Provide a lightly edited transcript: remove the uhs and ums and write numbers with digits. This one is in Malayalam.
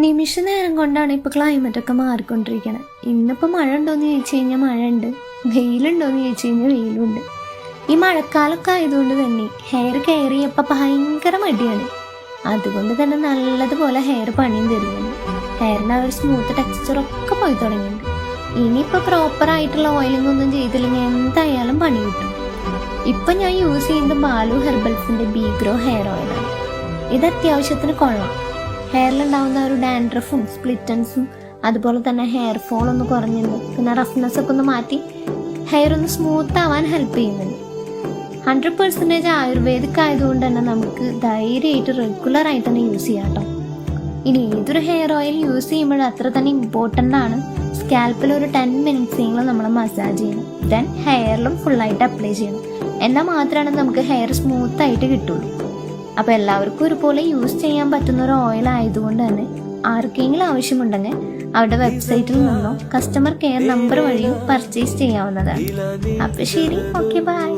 നിമിഷ നേരം കൊണ്ടാണ് ഇപ്പോൾ ക്ലൈമറ്റൊക്കെ മാറിക്കൊണ്ടിരിക്കുന്നത്. ഇന്നിപ്പോൾ മഴ ഉണ്ടോയെന്ന് ചോദിച്ചു കഴിഞ്ഞാൽ മഴയുണ്ട്, വെയിലുണ്ടോയെന്ന് ചോദിച്ചു കഴിഞ്ഞാൽ വെയിലുണ്ട്. ഈ മഴക്കാലമൊക്കെ ആയതുകൊണ്ട് തന്നെ ഹെയർ കെയർ ചെയ്യപ്പോൾ ഭയങ്കര മടിയാണ്. അതുകൊണ്ട് തന്നെ നല്ലതുപോലെ ഹെയർ പണിയും തരുന്നുണ്ട്. ഹെയറിന് ആ ഒരു സ്മൂത്ത് ടെക്സ്ചറൊക്കെ പോയി തുടങ്ങിയിട്ടുണ്ട്. ഇനിയിപ്പോൾ പ്രോപ്പറായിട്ടുള്ള ഓയിലിംഗ് ഒന്നും ചെയ്തില്ലെങ്കിൽ എന്തായാലും പണി കിട്ടും. ഇപ്പം ഞാൻ യൂസ് ചെയ്യുന്നത് ബാലു ഹെർബൽസിൻ്റെ ബീഗ്രോ ഹെയർ ഓയിലാണ്. ഇത് അത്യാവശ്യത്തിന് കൊള്ളാം. ഹെയറിലുണ്ടാകുന്ന ഒരു ഡാൻഡ്രഫും സ്പ്ലിറ്റൻസും അതുപോലെ തന്നെ ഹെയർ ഫോൾ ഒന്ന് കുറഞ്ഞിട്ടുണ്ട്. പിന്നെ റഫ്നെസ് ഒക്കെ ഒന്ന് മാറ്റി ഹെയർ ഒന്ന് സ്മൂത്ത് ആവാൻ ഹെൽപ്പ് ചെയ്യുന്നുണ്ട്. 100% ആയുർവേദിക് ആയതുകൊണ്ട് തന്നെ നമുക്ക് ധൈര്യമായിട്ട് റെഗുലറായിട്ട് തന്നെ യൂസ് ചെയ്യാം കേട്ടോ. ഇനി ഏതൊരു ഹെയർ ഓയിൽ യൂസ് ചെയ്യുമ്പോഴും അത്ര തന്നെ ഇമ്പോർട്ടൻ്റ് ആണ് സ്കാൽപ്പിൽ ഒരു 10 മിനിറ്റ്സെങ്കിലും നമ്മൾ മസാജ് ചെയ്യണം. ദെൻ ഹെയറിലും ഫുള്ളായിട്ട് അപ്ലൈ ചെയ്യണം. എന്നാൽ മാത്രമാണ് നമുക്ക് ഹെയർ സ്മൂത്തായിട്ട് കിട്ടുള്ളൂ. അപ്പോൾ എല്ലാവർക്കും ഒരുപോലെ യൂസ് ചെയ്യാൻ പറ്റുന്ന ഒരു ഓയിൽ ആയതുകൊണ്ട് തന്നെ ആർക്കെങ്കിലും ആവശ്യമുണ്ടെങ്കിൽ അവരുടെ വെബ്സൈറ്റിൽ നിന്നോ കസ്റ്റമർ കെയർ നമ്പർ വഴിയോ പർച്ചേസ് ചെയ്യാവുന്നതാണ്. അപ്പോൾ ശരി, ഓക്കെ, ബൈ.